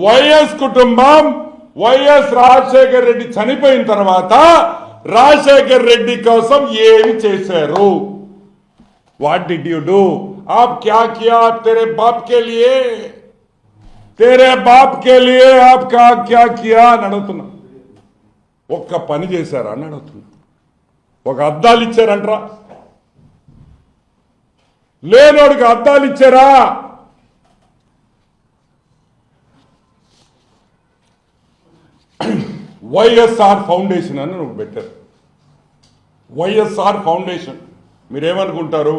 YS కుటుంబం YS Rajasekhar Reddy చనిపోయిన తర్వాత రాజశేఖర్ రెడ్డి కోసం ఏమి చేశారు? What did you do? आप क्या किया तेरे बाप के लिए? तेरे बाप के लिए आप क्या किया అని అడుగుతున్నా. ఒక్క పని చేశారా అని అడుగుతున్నా. ఒక అద్దాలు ఇచ్చారంటరా? లేనోడికి అద్దాలు ఇచ్చారా? వైఎస్ఆర్ ఫౌండేషన్ అని నువ్వు పెట్టారు. వైఎస్ఆర్ ఫౌండేషన్ మీరేమనుకుంటారు?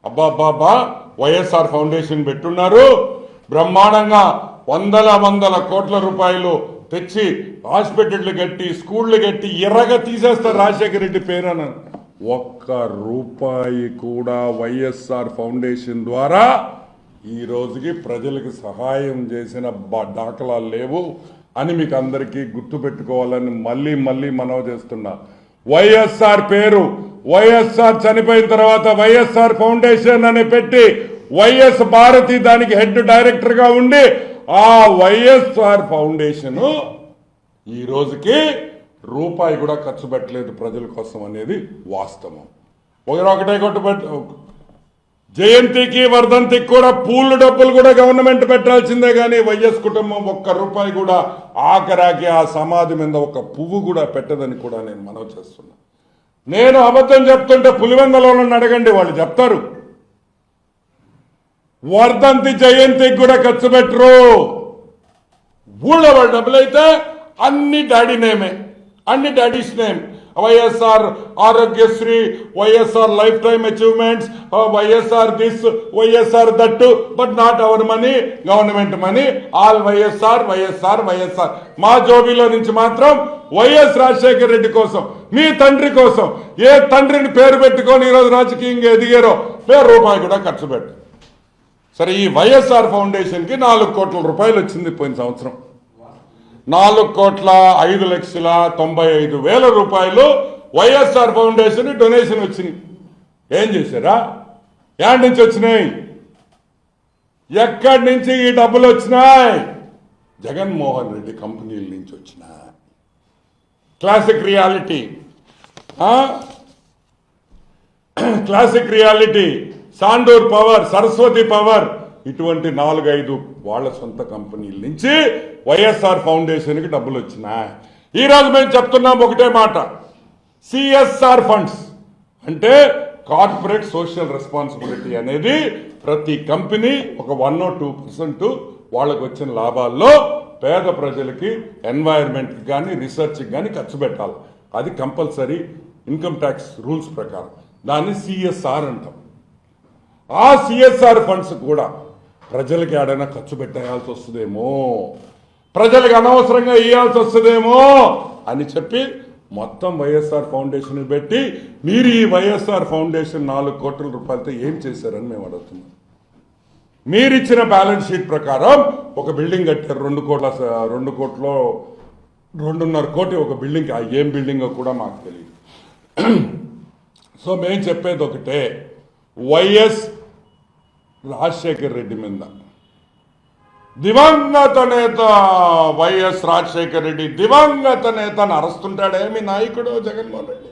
అబ్బాబ్బాబ్బా వైఎస్ఆర్ ఫౌండేషన్ పెట్టున్నారు, బ్రహ్మాండంగా వందల కోట్ల రూపాయలు తెచ్చి హాస్పిటళ్లు కట్టి స్కూళ్లు కట్టి ఎర్రగా తీసేస్తారు రాజశేఖర రెడ్డి పేరున. ఒక్క రూపాయి కూడా వైఎస్ఆర్ ఫౌండేషన్ ద్వారా ఈ రోజుకి ప్రజలకు సహాయం చేసిన దాఖలాలు లేవు అని మీకు అందరికీ గుర్తుపెట్టుకోవాలని మళ్ళీ మనవి చేస్తున్నా. వైఎస్ఆర్ పేరు వైఎస్ఆర్ చనిపోయిన తర్వాత వైఎస్ఆర్ ఫౌండేషన్ అని పెట్టి వైఎస్ భారతి దానికి హెడ్ డైరెక్టర్ గా ఉండి ఆ వైఎస్ఆర్ ఫౌండేషన్ ఈ రోజుకి రూపాయి కూడా ఖర్చు పెట్టలేదు ప్రజల కోసం అనేది వాస్తవం. ఒకటే జయంతికి వర్ధంతికి కూడా పూలు డబ్బులు కూడా గవర్నమెంట్ పెట్టాల్సిందే కానీ వైఎస్ కుటుంబం ఒక్క రూపాయి కూడా ఆఖరాకి ఆ సమాధి మీద ఒక పువ్వు కూడా పెట్టదని కూడా నేను మనవి చేస్తున్నా. నేను అబద్ధం చెప్తుంటే పులివెందలో అడగండి, వాళ్ళు చెప్తారు. వర్ధంతి జయంతికి కూడా ఖర్చు పెట్టరు. ఊళ్ళో వాళ్ళ డబ్బులైతే అన్ని డాడీ నేమే, అన్ని daddy's name. YSR Aarogyasri, YSR lifetime achievements, YSR this, YSR that, but not our money, government money, all YSR YSR YSR. మా జోబీలో నుంచి మాత్రం వైఎస్ రాజశేఖర రెడ్డి కోసం, మీ తండ్రి కోసం, ఏ తండ్రిని పేరు పెట్టుకొని ఈరోజు రాజకీయంగా ఎదిగారో రూపాయి కూడా ఖర్చు పెట్టు. సరే, ఈ వైఎస్ఆర్ ఫౌండేషన్కి 4 కోట్ల రూపాయలు వచ్చింది పోయిన సంవత్సరం. 4,05,95,000 రూపాయలు వైఎస్ఆర్ ఫౌండేషన్ డొనేషన్ వచ్చినాయి. ఏం చేశారా? ఎక్కడి నుంచి వచ్చినాయి? ఎక్కడి నుంచి ఈ డబ్బులు వచ్చినాయి? జగన్మోహన్ రెడ్డి కంపెనీల నుంచి వచ్చినాయి. Classic reality, classic reality, Sandur power, Saraswati power, ఇటువంటి 4-5 వాళ్ళ సొంత కంపెనీల నుంచి వైఎస్ఆర్ ఫౌండేషన్కి డబ్బులు వచ్చినాయి. ఈరోజు మేము చెప్తున్నాం ఒకటే మాట, సిఎస్ఆర్ ఫండ్స్ అంటే కార్పొరేట్ సోషల్ రెస్పాన్సిబిలిటీ అనేది ప్రతి కంపెనీ ఒక 1 or 2% వాళ్ళకు వచ్చిన లాభాల్లో పేద ప్రజలకి, ఎన్వైరన్మెంట్కి కానీ రీసెర్చ్కి కానీ ఖర్చు పెట్టాలి. అది కంపల్సరీ ఇన్కమ్ ట్యాక్స్ రూల్స్ ప్రకారం. దాన్ని సిఎస్ఆర్ అంటాం. ఆ సిఎస్ఆర్ ఫండ్స్ కూడా ప్రజలకి ఏడైనా ఖర్చు పెట్టేయాల్సి వస్తుందేమో, ప్రజలకు అనవసరంగా ఇవ్వాల్సి వస్తుందేమో అని చెప్పి మొత్తం వైఎస్ఆర్ ఫౌండేషన్ పెట్టి మీరు ఈ వైఎస్ఆర్ ఫౌండేషన్ 4 కోట్ల రూపాయలతో ఏం చేశారని మేము అడుగుతున్నాం. మీరిచ్చిన బ్యాలెన్స్ షీట్ ప్రకారం ఒక బిల్డింగ్ కట్టారు 2 కోట్లు 2.5 కోటి ఒక బిల్డింగ్. ఏం బిల్డింగ్ కూడా మాకు తెలియదు. సో మేము చెప్పేది ఒకటే, వైఎస్ రాజశేఖర్ రెడ్డి మీద దివంగత నేత వైఎస్ రాజశేఖర్ రెడ్డి దివంగత నేతను అరుస్తుంటాడే మీ నాయకుడు జగన్మోహన్ రెడ్డి.